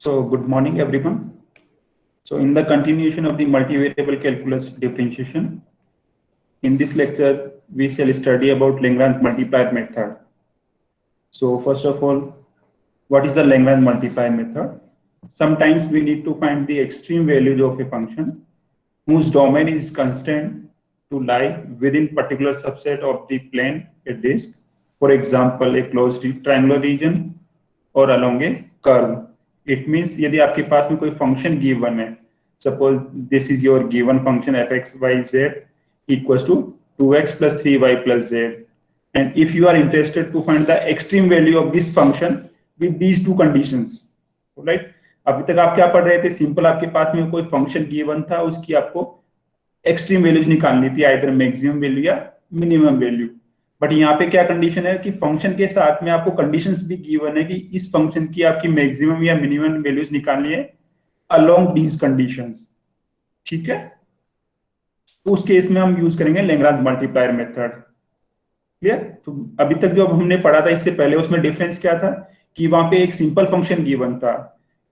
So good morning, everyone. So in the continuation of the multivariable calculus differentiation, in this lecture, we shall study about Lagrange multiplier method. So first of all, what is the Lagrange multiplier method? Sometimes we need to find the extreme values of a function whose domain is constrained to lie within particular subset of the plane, a disk, for example, a closed triangular region or along a curve. It means यदि आपके पास में कोई function given है, suppose this is your given function f(x, y, z) equals to 2x plus 3y plus z, and if you are interested to find the extreme value of this function with these two conditions, right? अभी तक आप क्या पढ़ रहे थे? Simple आपके पास में कोई फंक्शन गिवन था, उसकी आपको एक्सट्रीम वैल्यूज निकालनी थी, आइदर मैक्सिमम वैल्यू या मिनिमम वैल्यू। बट यहाँ पे क्या कंडीशन है कि फंक्शन के साथ में आपको कंडीशंस भी गिवन है कि इस फंक्शन की आपकी मैक्सिमम या मिनिमम वैल्यूज निकालनी है अलोंग दीज कंडीशंस, ठीक है? उस केस में हम यूज करेंगे लैग्रांज मल्टीप्लायर मेथड। क्लियर? तो अभी तक जो हमने पढ़ा था इससे पहले, उसमें डिफरेंस क्या था कि वहां पे एक सिंपल फंक्शन गिवन था,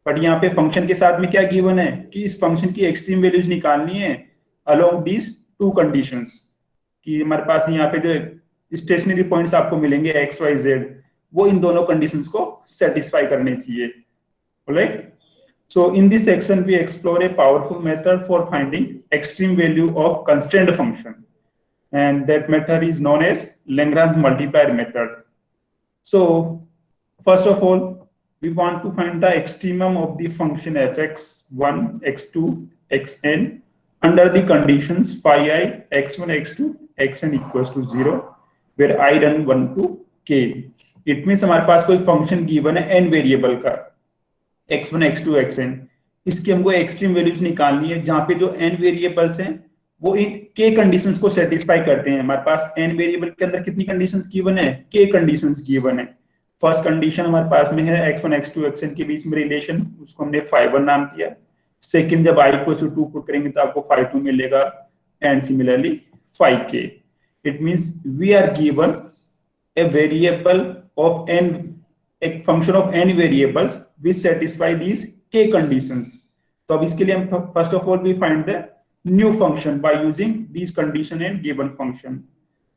बट यहाँ पे फंक्शन के साथ में क्या गिवन है कि इस फंक्शन की एक्सट्रीम वैल्यूज निकालनी है अलोंग दीज टू कंडीशंस। कि हमारे पास यहाँ पे जो स्टेशनरी पॉइंट्स आपको मिलेंगे एक्स वाई जेड, वो इन दोनों कंडीशंस को सेटिस्फाई करने चाहिए। Alright, so in this section we explore a powerful method for finding extreme value of constrained function, and that method is known as Lagrange multiplier method. So first of all, we want to find the extremum of the function fx1, x2, xn under the conditions phi I, x1, x2, xn equals to 0, where I run 1 to k. It means हमारे पास कोई function given है n variable का, x1, x2, xn, इसकी हमको extreme values निकालनी है जहां पे जो n वेरिएबल्स हैं वो इन k कंडीशंस को सेटिस्फाई करते हैं। हमारे पास n वेरिएबल के अंदर कितनी कंडीशंस गिवन है? k कंडीशंस गिवन है। फर्स्ट कंडीशन हमारे पास में है x1, x2, xn के बीच में रिलेशन, उसको हमने phi1 नाम दिया। सेकंड, जब i = 2 पुट करेंगे तो आपको phi2 मिलेगा, and similarly phi k। It means we are given a variable of n, एक function of n variables which satisfy these k conditions. तो अब इसके लिए हम first of all we find the new function by using these condition and given function.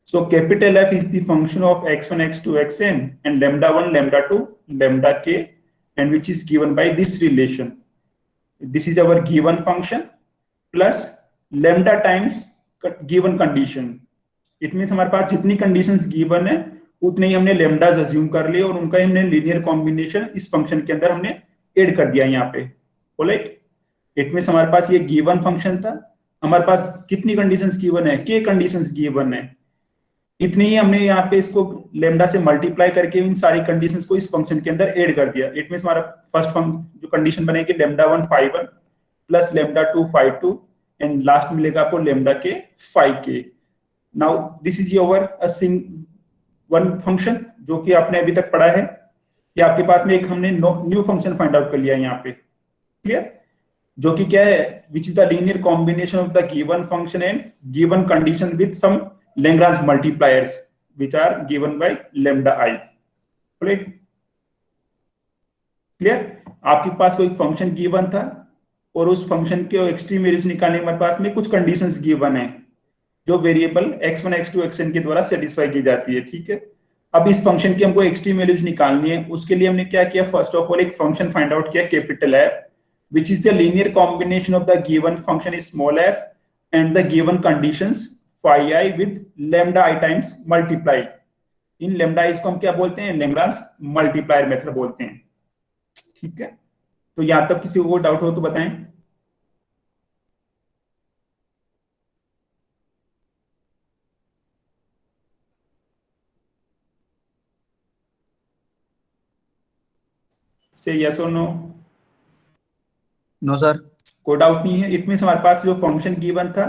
So capital F is the function of x1, x2, xn and lambda 1, lambda 2, lambda k, and which is given by this relation. This is our given function plus lambda times given condition. It means हमारे पास जितनी conditions given है उतने ही हमने लेमडास assume कर लिए और उनका हमने लीनियर कॉम्बिनेशन इस फंक्शन के अंदर हमने ऐड कर दिया यहाँ पे। ऑलराइट, इट मींस हमारे पास ये गिवन फंक्शन था, हमारे पास कितनी कंडीशंस गिवन है? k कंडीशंस गिवन है, इतनी ही हमने यहाँ पे इसको लेमडा से मल्टीप्लाई करके इन सारी कंडीशंस को इस फंक्शन के अंदर ऐड कर दिया। इट मींस हमारा फर्स्ट जो कंडीशन बनेगी lambda 1 phi1 plus lambda 2 phi2 and last मिलेगा आपको lambda k phi k। Now this is your one function जो कि आपने अभी तक पढ़ा है, कि आपके पास में एक हमने न्यू फंक्शन फाइंड आउट कर लिया यहाँ पे। क्लियर? जो कि क्या है, which is the linear combination of the given function and given condition with some Lagrange multipliers which are given by lambda i। Right? Clear? आपके पास कोई फंक्शन गिवन था और उस फंक्शन के एक्सट्रीम वैल्यूज निकालने के हमारे पास में कुछ कंडीशंस गिवन है जो वेरिएबल x1, x2, xn के द्वारा सेटिस्फाई की जाती है। ठीक है, अब इस फंक्शन की हमको एक्सट्रीम वैल्यूज निकालनी है, उसके लिए हमने क्या किया? फर्स्ट ऑफ ऑल एक फंक्शन फाइंड आउट किया capital F, which is the linear combination of the given function is small f and the given conditions phi I with lambda I times multiply. In lambda I को हम क्या बोलते हैं? Lagrange multiplier method बोलते हैं। ठीक है, तो यहां तक किसी को डाउट हो तो बताएं। से यस और नो? नो सर, कोई डाउट नहीं है। इट मींस हमारे पास जो फंक्शन गिवन था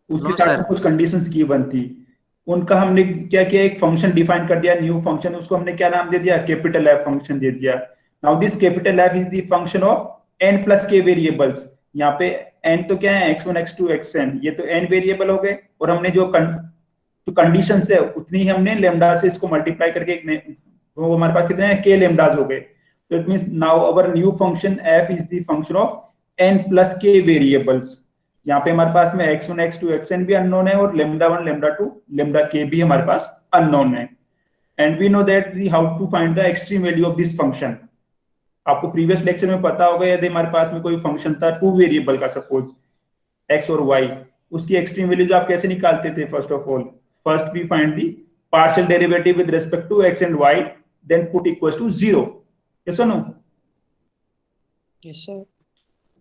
उसके साथ में कुछ कंडीशंस गिवन थी, उनका हमने क्या किया? एक फंक्शन डिफाइन कर दिया, न्यू फंक्शन, उसको हमने क्या नाम दे दिया? कैपिटल F फंक्शन दे दिया। Now this capital F is the function of n plus k variables. यहाँ पे n तो क्या है? x1, x2, xn, ये तो n वेरिएबल हो गए, और हमने जो कंडीशंस है उतनी ही हमने लेमडा से इसको मल्टीप्लाई करके वो हमारे पास कितने हैं? k लेमडास हो गए। So it means now our new function f is the function of n plus k variables. यहाँ पे हमारे पास में x1, x2, xn भी अननोन है और λ1, λ2, λk भी हमारे पास अननोन है. And we know that how to find the extreme value of this function. आपको प्रीवियस लेक्चर में पता होगा, यदि हमारे पास में कोई फंक्शन था 2 वेरिएबल का, सपोज x और y, उसकी एक्सट्रीम वैल्यूज आप कैसे निकालते थे? First of all, first we find the partial derivative with respect to x and y, then put equals to 0. Yes और नो? Yes sir.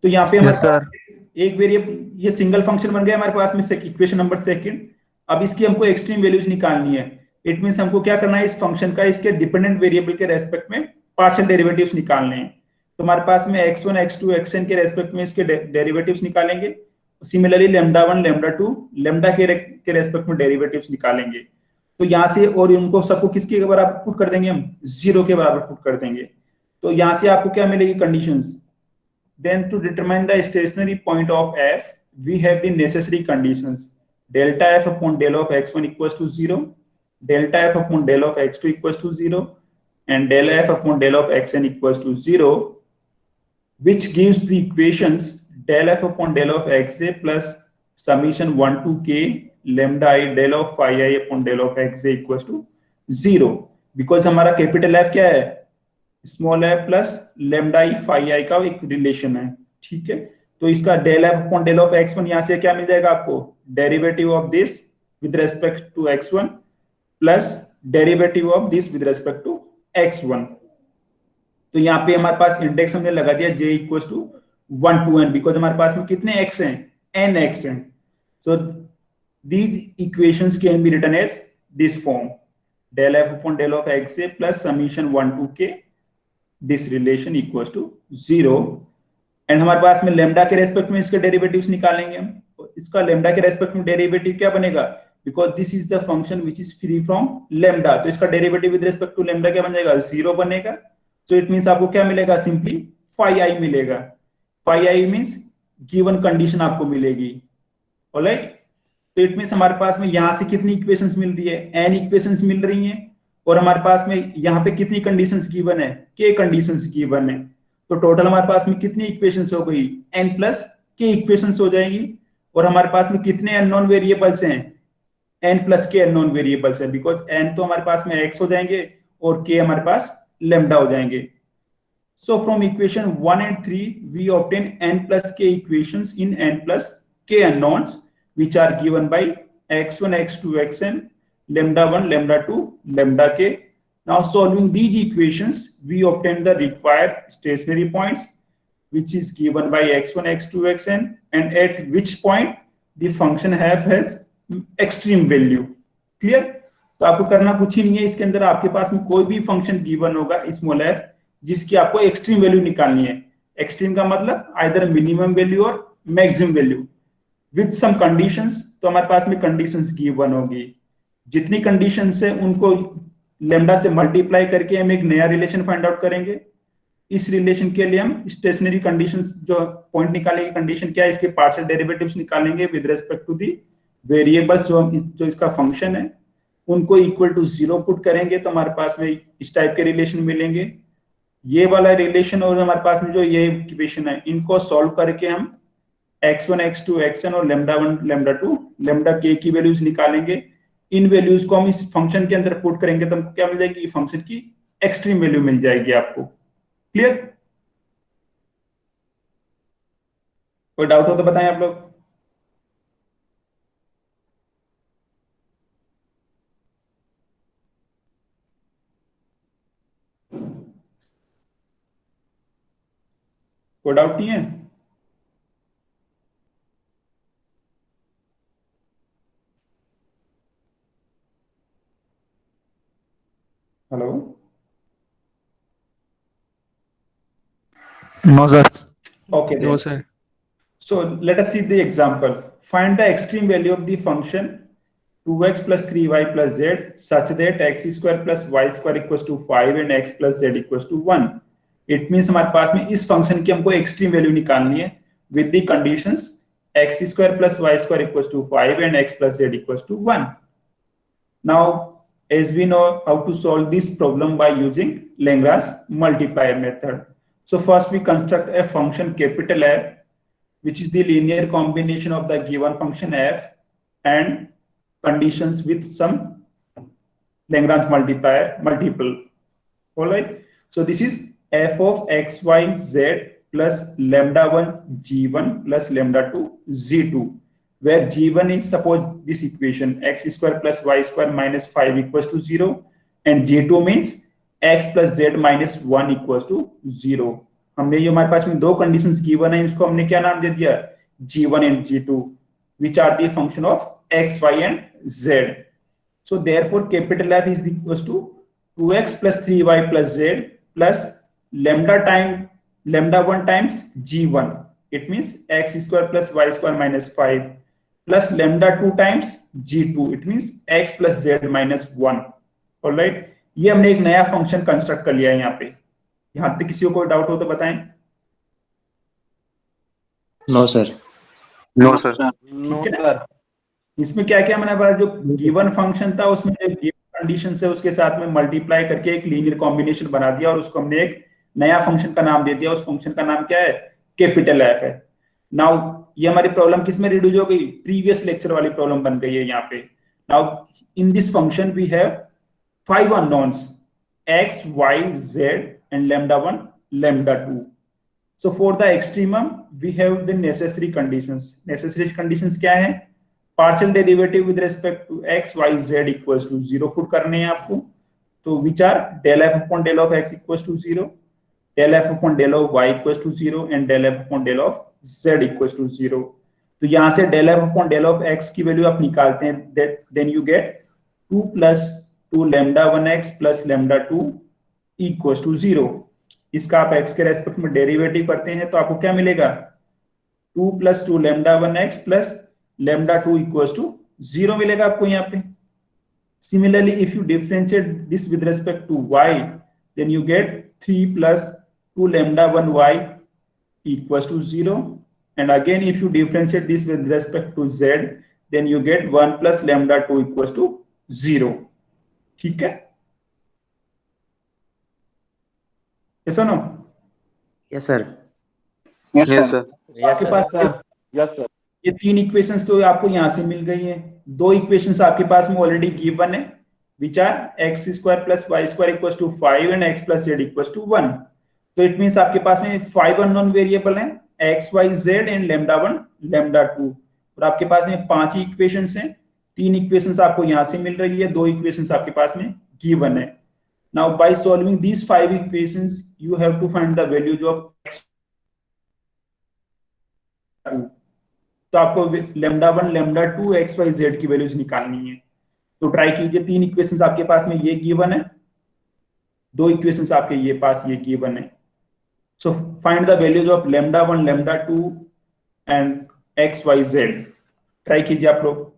तो यहाँ पे हमारे पास एक वेरिएबल, ये सिंगल फंक्शन बन गया हमारे पास में इक्वेशन नंबर सेकंड. अब इसकी हमको एक्सट्रीम वैल्यूज निकालनी है. इट मींस हमको क्या करना है, इस फंक्शन का इसके डिपेंडेंट वेरिएबल के रेस्पेक्ट में पार्शियल डेरिवेटिव्स निकालने हैं. तो हमारे पास में x1, x2, xn के रेस्पेक्ट में इसके डेरिवेटिव्स निकालेंगे. सिमिलरली λ1, λ2, λ के रेस्पेक्ट में डेरिवेटिव्स निकालेंगे. तो यहाँ से और उनको सबको किसके बराबर पुट कर देंगे? हम 0 के बराबर पुट कर देंगे. तो यहाँ से आपको क्या मिलेगी? Conditions. Then to determine the stationary point of f, we have the necessary conditions. Delta f upon del of x1 equals to 0, delta f upon del of x2 equals to 0, and del f upon del of xn equals to 0, which gives the equations del f upon del of xa plus summation 1 to k lambda I del of phi I upon del of xa equals to 0. Because हमारा capital F क्या है? Small f plus lambda i phi i का एक relation है. ठीक है, तो इसका del F upon del of x1 यहाँ से क्या मिल जाएगा आपको? Derivative of this with respect to x1 plus derivative of this with respect to x1. तो यहाँ पे हमारे पास इंडेक्स हमने लगा दिया j equals to 1 to n, because हमारे पास में कितने x हैं? n x हैं. So these equations can be written as this form, del f upon del of xa plus summation 1 to k, this relation equals to 0. And हमारे पास में lambda के रेस्पेक्ट में इसके डेरिवेटिव्स निकालेंगे हम. इसका लेमडा के रेस्पेक्ट में डेरिवेटिव क्या बनेगा? Because this is the function which is free from lambda, तो इसका derivative with respect to lambda क्या बन जाएगा? 0 बनेगा. सो इट मींस आपको क्या मिलेगा? सिंपली फाई आई मिलेगा. Phi I means given condition आपको मिलेगी. ऑलराइट, तो इट मींस हमारे पास में यहां से कितनी इक्वेशंस मिल रही है? n इक्वेशंस मिल रही हैं. और हमारे पास में यहाँ पे कितनी कंडीशंस गिवन है? k कंडीशंस गिवन है. तो टोटल हमारे पास में कितनी इक्वेशंस हो गई? n प्लस k इक्वेशंस हो जाएगी. और हमारे पास में कितने अननोन वेरिएबल्स हैं? n plus k unknown variables हैं, बिकॉज n तो हमारे पास में x हो जाएंगे और k हमारे पास लेमडा हो जाएंगे. So from equation 1 and 3 we obtain n plus k equations in n plus k unknowns which are given by x1, x2, xn, lambda 1, lambda 2, lambda k. Now solving these equations, we obtain the required stationary points, which is given by x1, x2, xn, and at which point the function has extreme value. Clear? तो आपको करना कुछ ही नहीं है. इसके अंदर आपके पास में कोई भी फंक्शन गिवन होगा स्मॉल f, जिसकी आपको एक्सट्रीम वैल्यू निकालनी है. एक्सट्रीम का मतलब आइदर मिनिमम वैल्यू और maximum value with some conditions. तो हमारे पास में कंडीशंस गिवन होगी. जितनी कंडीशंस है उनको लेमडा से मल्टीप्लाई करके हम एक नया रिलेशन फाइंड आउट करेंगे. इस रिलेशन के लिए हम स्टेशनरी कंडीशंस जो पॉइंट निकालेंगे, कंडीशन क्या है, इसके पार्शियल डेरिवेटिव्स निकालेंगे with respect to the variables जो इसका फंक्शन है, उनको इक्वल टू 0 पुट करेंगे. तो हमारे पास में इस टाइप के रिलेशन मिलेंगे. ये वाला रिलेशन और हमारे पास में जो ये इक्वेशन है, इनको सॉल्व करके हम x1, x2, xn और lambda 1, lambda 2, lambda k की वैल्यूज निकालेंगे. इन वैल्यूज को हम इस फंक्शन के अंदर पुट करेंगे तो हमको क्या मिल जाएगी? फंक्शन की एक्सट्रीम वैल्यू मिल जाएगी आपको. क्लियर? कोई डाउट हो तो बताएं आप लोग. कोई डाउट नहीं है? Hello? No, sir. Okay. No, sir. So let us see the example. Find the extreme value of the function 2x plus 3y plus z such that x square plus y square equals to 5 and x plus z equals to 1. It means हमारे पास में इस function की हमको extreme value निकालनी है with the conditions x square plus y square equals to 5 and x plus z equals to 1. Now as we know how to solve this problem by using Lagrange multiplier method. So first we construct a function capital F, which is the linear combination of the given function f and conditions with some Lagrange multiplier multiple. All right. So this is f of x, y, z plus lambda 1 g1 plus lambda 2 z2, where g1 is, suppose this equation, x square plus y square minus 5 equals to 0, and g2 means x plus z minus 1 equals to 0. हमने ये हमारे पास में दो conditions given है, इसको हमने क्या नाम दे दिया, g1 and g2, which are the function of x, y and z. So therefore capital F is equals to 2x plus 3y plus z plus lambda 1 times g1. It means x square plus y square minus 5 plus lambda 2 times g2. It means x plus z minus 1. All right. ये हमने एक नया function construct कर लिया है यहाँ पे. यहां तक किसी को कोई डाउट हो तो बताएं. No sir. No sir. ठीक है. इसमें क्या क्या मैंने बोला, जो गिवन फंक्शन था उसमें जो गिवन कंडीशन है उसके साथ में मल्टीप्लाई करके एक लीनियर कॉम्बिनेशन बना दिया और उसको हमने एक नया फंक्शन का नाम दे दिया. उस फंक्शन का नाम क्या है, कैपिटल एफ है. नाउ ये हमारी प्रॉब्लम किस में रिड्यूस हो गई, प्रीवियस लेक्चर वाली प्रॉब्लम बन गई है यहाँ पे. Now in this function we have 5 unknowns x, y, z and lambda 1, lambda 2. So for the extremum we have the necessary conditions. Necessary conditions क्या है, partial derivative with respect to x, y, z equals to 0 put करने हैं आपको. तो which are del f upon del of x equals to 0, del f upon del of y equals to 0 and del f upon del of z equals to 0. तो यहां से del f upon del of x की value आप निकालते हैं, then you gate 2 plus 2 lambda 1x plus lambda 2 equals to 0. इसका आप x के रेस्पेक्ट में डेरिवेटिव करते हैं तो आपको क्या मिलेगा, 2 plus 2 lambda 1x plus lambda 2 equals to 0 मिलेगा आपको यहाँ पे. Similarly, if you differentiate this with respect to y, then you get 3 plus 2 lambda 1y equals to 0. And again, if you differentiate this with respect to z, then you get 1 plus lambda 2 equals to 0. ठीक है. Yes or no? Yes sir. Yes sir. आपके पास yes sir. ये तीन equations तो आपको यहां से मिल गई हैं. दो इक्वेशंस आपके पास में ऑलरेडी गिवन है, which are X square plus Y square equals to 5 and X plus Z equals to 1. तो इट मींस आपके पास में 5 अननोन वेरिएबल हैं, X Y Z and lambda 1 lambda 2. और आपके पास में 5 ही इक्वेशंस हैं. 3 इक्वेशंस आपको यहां से मिल रही है, 2 इक्वेशंस आपके पास में गिवन है. Now by solving these 5 equations you have to find the values of X. तो आपको lambda 1 lambda 2 X Y Z की वैल्यूज निकालनी है. तो ट्राई कीजिए. 3 इक्वेशंस आपके पास में ये गिवन है, 2 इक्वेशंस आपके ये पास ये गिवन है. So find the values of lambda 1 lambda 2 and X Y Z. Try कीजिए आप लोग.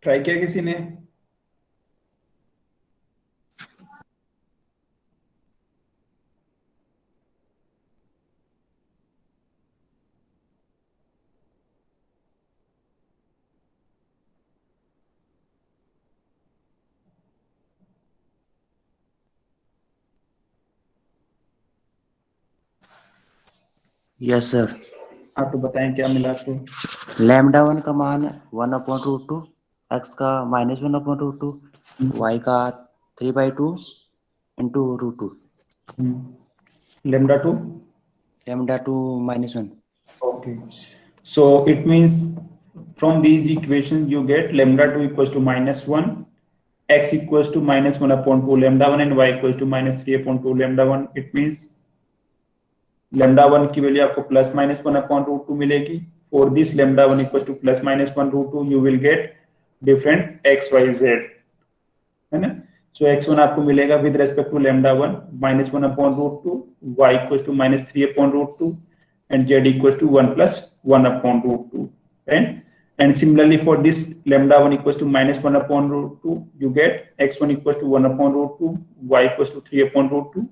ट्राई किया किसी ने? Yes sir. हाँ तो बताएं क्या मिला आपको? लैम्डा 1 का मान 1/√2, एक्स का -1/√2, वाई का 3/2 into √2, lambda 2. Lambda 2 -1। Okay. So it means from these equations you get lambda 2 equals to -1, x equals to -1/2 lambda 1 and y equals to -3/2 lambda 1. It means lambda 1 की वैल्यू आपको +-1/√2 मिलेगी. For this lambda 1 equals to +-1/√2 you will get different x, y, z. है ना? So x1 आपको मिलेगा with respect to lambda 1 -1/√2, y equals to -3/√2 and z equals to 1 + 1/√2. And similarly for this lambda 1 equals to -1/√2 you get x1 equals to 1/√2, y equals to 3/√2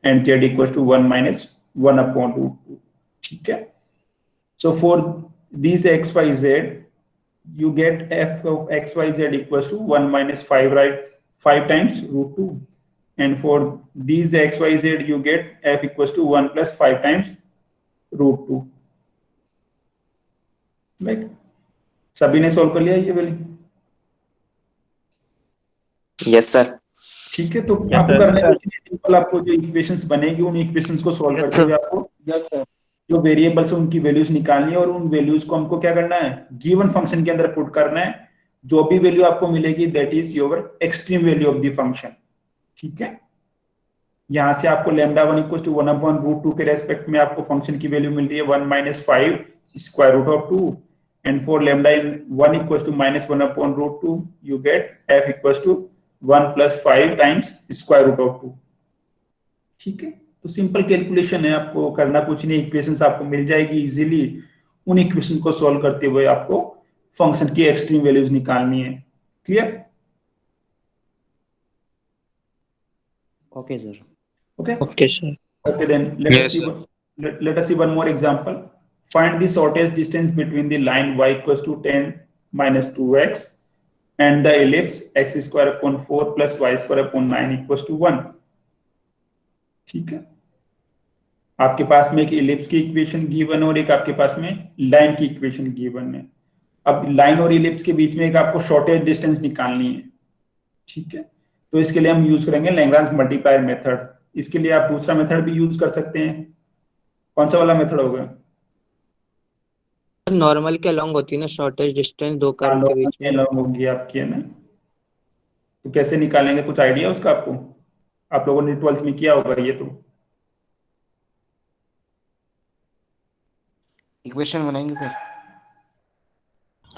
and z equals to 1 - 1/√2. ठीक है? So for these x, y, z you get f of x, y, z equals to 1 - 5, right? 5 times √2. And for these x, y, z you get f equals to 1 + 5 times √2. Right? सभी ने solve कर लिया ये वाली? Yes sir. ठीक है, तो आपको करना है सिंपल, आपको जो इक्वेशंस बनेगी उन इक्वेशंस को सॉल्व करते हुए आपको जो वेरिएबल्स हैं उनकी वैल्यूज निकालनी है और उन वैल्यूज को हमको क्या करना है, गिवन फंक्शन के अंदर पुट करना है. जो भी वैल्यू आपको मिलेगी that is your extreme value of the function. ठीक है, यहां से आपको lambda 1 equals to 1/√2 के रेस्पेक्ट में आपको फंक्शन की वैल्यू मिल रही है 1 - 5 square root of 2. And for lambda 1 equals to -1/√2 you get f equals to 1 + 5 times square root of 2. ठीक है, तो सिंपल कैलकुलेशन है, आपको करना कुछ नहीं, इक्वेशंस आपको मिल जाएगी इजीली. उन इक्वेशन को सॉल्व करते हुए आपको फंक्शन की एक्सट्रीम वैल्यूज निकालनी है. Clear? Okay sir. Okay sir. Okay, then let us see one more example. Find the shortest distance between the line y equals to 10 - 2x and the ellipse x² / 4 + y² / 9 equals to 1. ठीक है, आपके पास में एक ellipse की equation given और एक आपके पास में लाइन की इक्वेशन गिवन है. अब लाइन और इलिप्स के बीच में एक आपको शॉर्टेस्ट डिस्टेंस निकालनी है. ठीक है, तो इसके लिए हम यूज करेंगे लैग्रांज मल्टीप्लायर मेथड. इसके लिए आप दूसरा मेथड भी यूज कर सकते हैं. कौन सा वाला मेथड होगा? नॉर्मल के अलॉन्ग होती है ना शॉर्टेस्ट डिस्टेंस दो कर्व के बीच में. अलॉन्ग होगी आपकी, है ना? तो कैसे निकालेंगे, कुछ आइडिया उसका आपको? आप लोगों ने 12th में किया होगा ये. तो इक्वेशन बनाएंगे सर.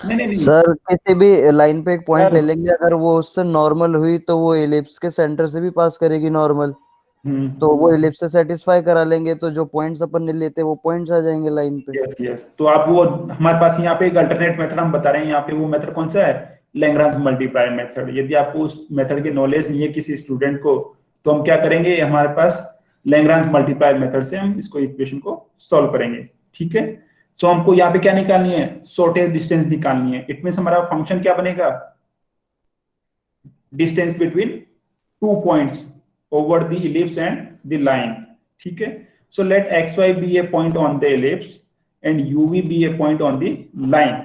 नहीं सर किसी भी लाइन पे एक पॉइंट ले लेंगे, अगर वो उससे नॉर्मल हुई तो वो एलिप्स के सेंटर से भी पास करेगी नॉर्मल, तो वो एलिप्स से सेटिस्फाई करा लेंगे, तो जो पॉइंट्स अपन ले लेते हैं वो पॉइंट्स आ जाएंगे लाइन पे. यस. तो आप वो हमारे पास यहाँ पे एक अल्टरनेट मेथड हम बता रहे हैं. यहाँ पे वो मेथड कौन सा है? Lagrange multiplier method. यदि आपको उस मेथड की नॉलेज नहीं है किसी स्टूडेंट को, तो हम क्या करेंगे, हमारे पास लैग्रांज मल्टीप्लायर मेथड से हम इसको इक्वेशन को सॉल्व करेंगे. ठीक है, सो हमको यहाँ पे क्या निकालनी है? शॉर्टेस्ट डिस्टेंस निकालनी है. इट मींस हमारा फंक्शन क्या बनेगा? Distance between 2 points over the ellipse and the line. ठीक है, so let xy be a point on the ellipse and uv be a point on the line.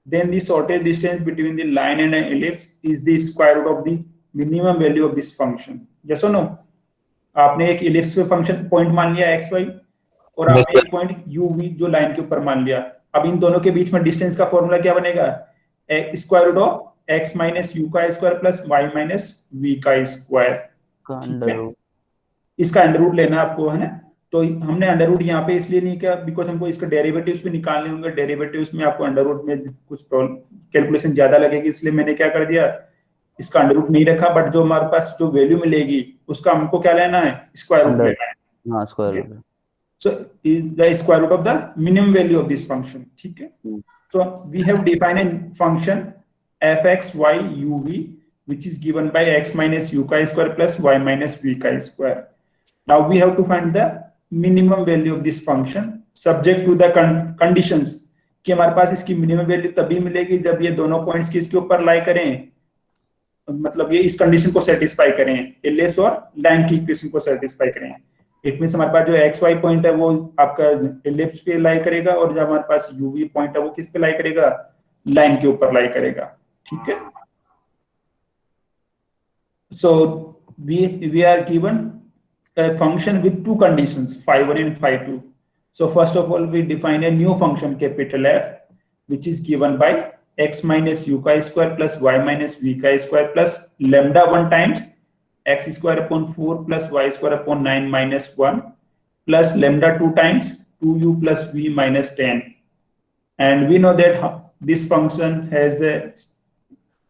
Then the shortest distance between the line and an ellipse is the square root of the minimum value of this function. Yes or no? आपने एक ellipse पे function point मान लिया xy और आपने एक point uv जो line के ऊपर मान लिया. अब इन दोनों के बीच में डिस्टेंस का फॉर्मूला क्या बनेगा? Square root of x - u का स्क्वायर प्लस y - v का स्क्वायर. इसका अंडर रूट लेना आपको, है ना? तो हमने अंडर रूट यहाँ पे इसलिए नहीं किया बिकॉज हमको इसका डेरिवेटिव्स भी निकालने होंगे. डेरिवेटिव्स में आपको अंडर रूट में कुछ कैलकुलेशन ज्यादा लगेगी, इसलिए मैंने क्या कर दिया, इसका अंडर रूट नहीं रखा. बट जो हमारे पास जो वैल्यू मिलेगी उसका हमको क्या लेना है? स्क्वायर रूट लेना है. हाँ, square root. So the square root of the minimum value of this function. ठीक है, so we have defined a function fxy uv, which is given by x minus u chi square plus y minus v chi square. Now we have to find the minimum value of this function subject to the conditions कि हमारे पास इसकी minimum value तभी मिलेगी जब ये दोनों points किसके ऊपर लाई करें, मतलब ये इस कंडीशन को सेटिस्फाई करें, एलिप्स और लाइन की इक्वेशन को सेटिस्फाई करें. इट मींस हमारे पास जो एक्स वाई पॉइंट है वो आपका एलिप्स पे लाई करेगा और जब हमारे पास यूवी पॉइंट है वो किस पे लाई करेगा, लाइन के ऊपर लाई करेगा. ठीक है. So we are given a function with two conditions, phi1 and phi2. So first of all, we define a new function capital F, which is given by x minus u chi square plus y minus v chi square plus lambda 1 times x square upon 4 plus y square upon 9 minus 1 plus lambda 2 times 2u plus v minus 10. And we know that this function has a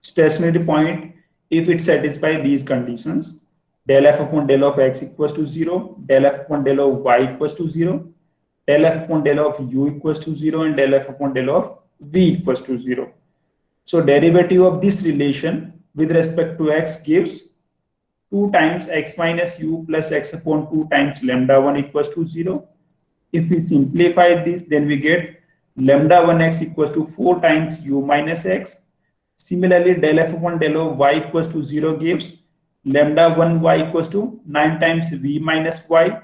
stationary point if it satisfies these conditions: del f upon del of x equals to 0, del f upon del of y equals to 0, del f upon del of u equals to 0, and del f upon del of v equals to 0. So derivative of this relation with respect to x gives 2 times x minus u plus x upon 2 times lambda 1 equals to 0. If we simplify this, then we get lambda 1x equals to 4 times u minus x. Similarly, del f upon del of y equals to 0 gives lambda 1y equals to 9 times v minus y.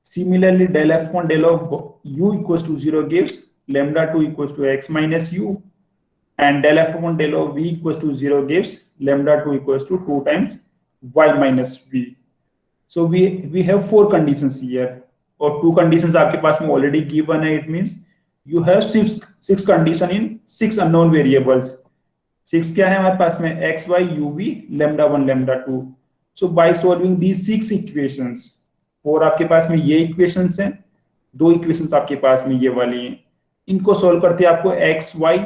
Similarly, del f upon del of u equals to 0 gives lambda 2 equals to x minus u. And del f upon del of v equals to 0 gives lambda 2 equals to 2 times y minus v. So we have 4 conditions here, or 2 conditions आपके पास में already given है. It means you have 6 condition in 6 unknown variables. 6 क्या है हमारे पास में, x, y, u, v, lambda 1, lambda 2. So by solving these 6 equations, 4 आपके पास में ये equations हैं, 2 equations आपके पास में ये वाली हैं. इनको सोल्व करते आपको x, y,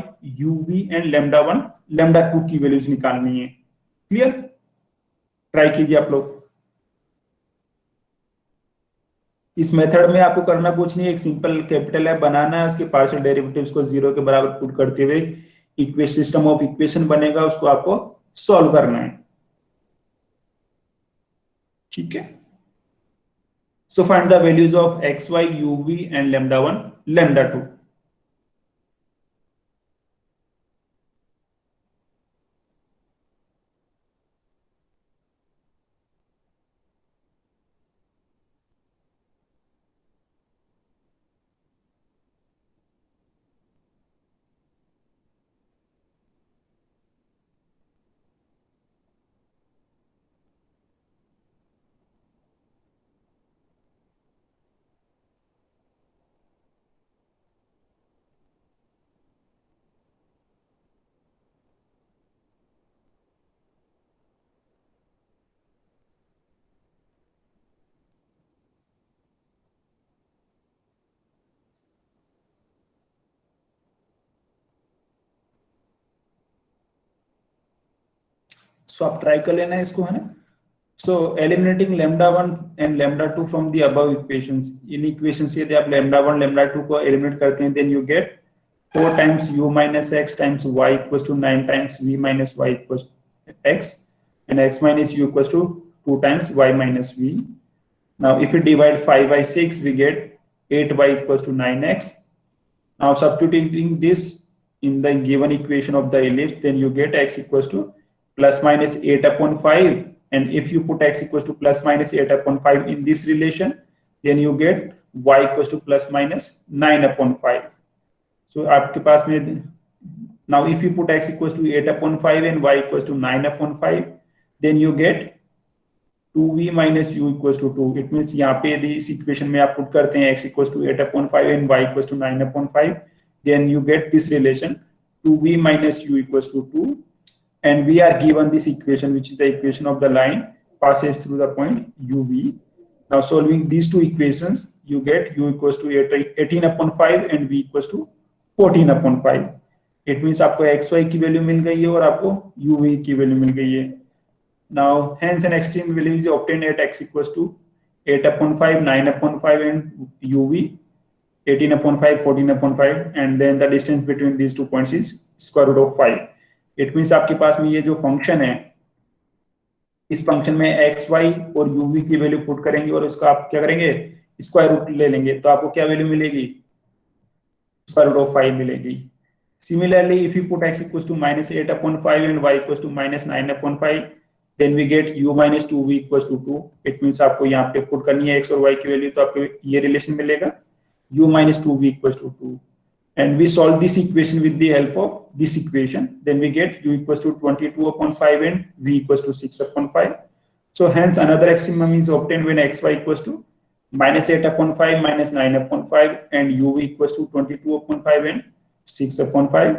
u, v and lambda 1, lambda 2 की वैल्यूज निकालनी है. क्लियर? ट्राई कीजिए आप लोग. इस मेथड में आपको करना कुछ नहीं, एक सिंपल कैपिटल है बनाना है, उसके पार्शियल डेरिवेटिव्स को 0 के बराबर पुट करते हुए सिस्टम ऑफ इक्वेशन बनेगा, उसको आपको सॉल्व करना है. ठीक है. So find the values of x y u v and lambda 1 lambda 2. So आप ट्राई कर लेना है इसको, है ना. So eliminating lambda 1 and lambda 2 from the above equations. इन इक्वेशंस से यदि आप लैम्डा 1 लैम्डा 2 को एलिमिनेट करते हैं, then you get 4 times u minus x times y equals to 9 times v minus y equals to x, and x minus u equals to 2 times y minus v. Now if we divide 5 by 6, we get 8y equals to 9x. Now substituting this in the given equation of the ellipse, then you get x equals to plus minus 8 upon 5, and if you put x equals to plus minus 8 upon 5 in this relation, then you get y equals to plus minus 9 upon 5. So आपके पास में now if you put x equals to 8 upon 5 and y equals to 9 upon 5, then you get 2v minus u equals to 2. It means यहाँ पे यदि इस equation में आप put करते हैं x equals to 8 upon 5 and y equals to 9 upon 5, then you get this relation 2v minus u equals to 2. And we are given this equation, which is the equation of the line passes through the point UV. Now solving these two equations, you get u equals to 18 upon 5 and v equals to 14 upon 5. It means आपको xy की value मिल गई है और आपको uv की value मिल गई है. Now hence an extreme value is obtained at x equals to 8 upon 5, 9 upon 5 and uv 18 upon 5, 14 upon 5, and then the distance between these 2 points is square root of 5. It means आपके पास में ये जो function है, इस function में x Y और you we की वैल्यू पुट करेंगे और उसका आप क्या करेंगे, स्क्वायर रूट ले लेंगे, तो आपको क्या वैल्यू मिलेगी, स्क्वायर रूट ऑफ 5 मिलेगी। Similarly, if you put x equals to -8/5 and y equals to -9/5, then we get u minus 2v equals to 2. It means आपको यहाँ पे पुट करनी है x और y की वैल्यू, तो आपको ये रिलेशन मिलेगा u minus 2v equals to 2. And we solve this equation with the help of this equation. Then we get u equals to 22/5 and v equals to 6/5. So hence another maximum is obtained when xy equals to -8/5 -9/5 and u equals to 22/5 and 6/5.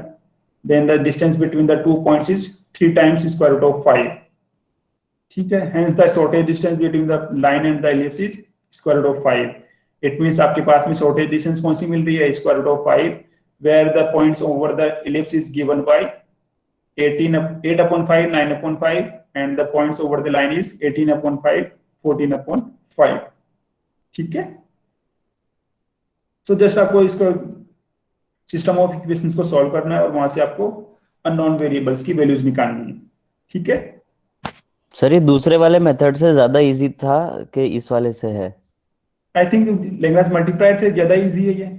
Then the distance between the 2 points is 3 times square root of 5. ठीक है, hence the shortest distance between the line and the ellipse is square root of 5. It means आपके पास में shortest distance कौन सी मिल रही है, square root of 5, where the points over the ellipse is given by 8/5, 9/5, and the points over the line is 18/5, 14/5. ठीक है, so just आपको इसको सिस्टम ऑफ इक्वेशंस को सॉल्व करना है और वहां से आपको अननोन वेरिएबल्स की वैल्यूज निकालनी है। ठीक है सर, ये दूसरे वाले मेथड से ज्यादा इजी था कि इस वाले से है? आई थिंक लैग्रेंज मल्टीप्लायर से ज्यादा इजी है ये।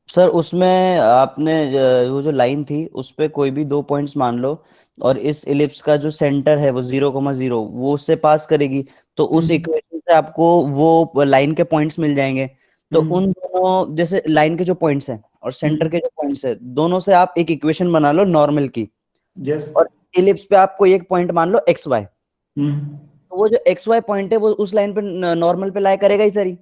सर, उसमें आपने वो जो लाइन थी उस पे कोई भी 2 पॉइंट्स मान लो और इस इलिप्स का जो सेंटर है वो 0,0 वो उससे पास करेगी, तो उस इक्वेशन से आपको वो लाइन के पॉइंट्स मिल जाएंगे। तो उन दोनों, जैसे लाइन के जो पॉइंट्स हैं और सेंटर के जो पॉइंट्स हैं, दोनों से आप एक इक्वेशन बना लो नॉर्मल की। यस। और इलिप्स पे आप कोई एक पॉइंट मान लो एक्स वाई, तो वो जो एक्स वाई पॉइंट है वो उस लाइन पे नॉर्मल पे लाई करेगा ही सर ही।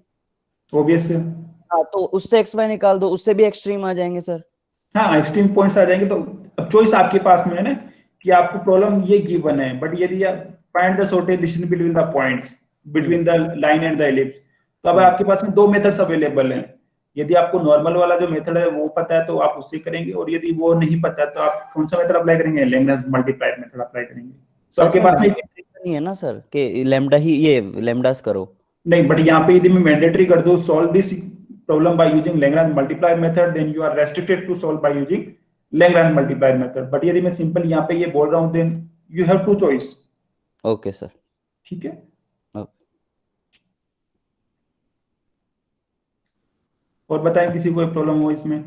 ऑब्वियस है। हाँ, तो उससे एक्स वाई निकाल दो, उससे भी एक्सट्रीम आ जाएंगे सर। हाँ, एक्सट्रीम पॉइंट्स आ जाएंगे। तो अब चॉइस आपके पास में है ना कि आपको प्रॉब्लम ये गिवन है, बट यदि आप find the shortest distance between the points between the line and the ellipse, तो अब आपके पास में 2 मेथड्स अवेलेबल हैं। यदि आपको नॉर्मल वाला जो मेथड है वो पता है तो आप उससे करेंगे, और यदि वो नहीं पता है तो आप कौन सा मेथड अप्लाई करेंगे, लैग्रेंज मल्टीप्लायर मेथड अप्लाई करेंगे। तो आपके पास में नहीं है ना सर कि लैम्डा ही ये लैम्डास करो। नहीं, बट यहाँ पे यदि मैं मैंडेटरी कर दूं solve this problem by using Lagrange multiplier method, then you are restricted to solve by using Lagrange multiplier method. But यदि मैं सिंपल यहाँ पे ये बोल रहा हूँ, then you have two choice. Okay sir. ठीक है। और बताएं किसी को प्रॉब्लम हो इसमें।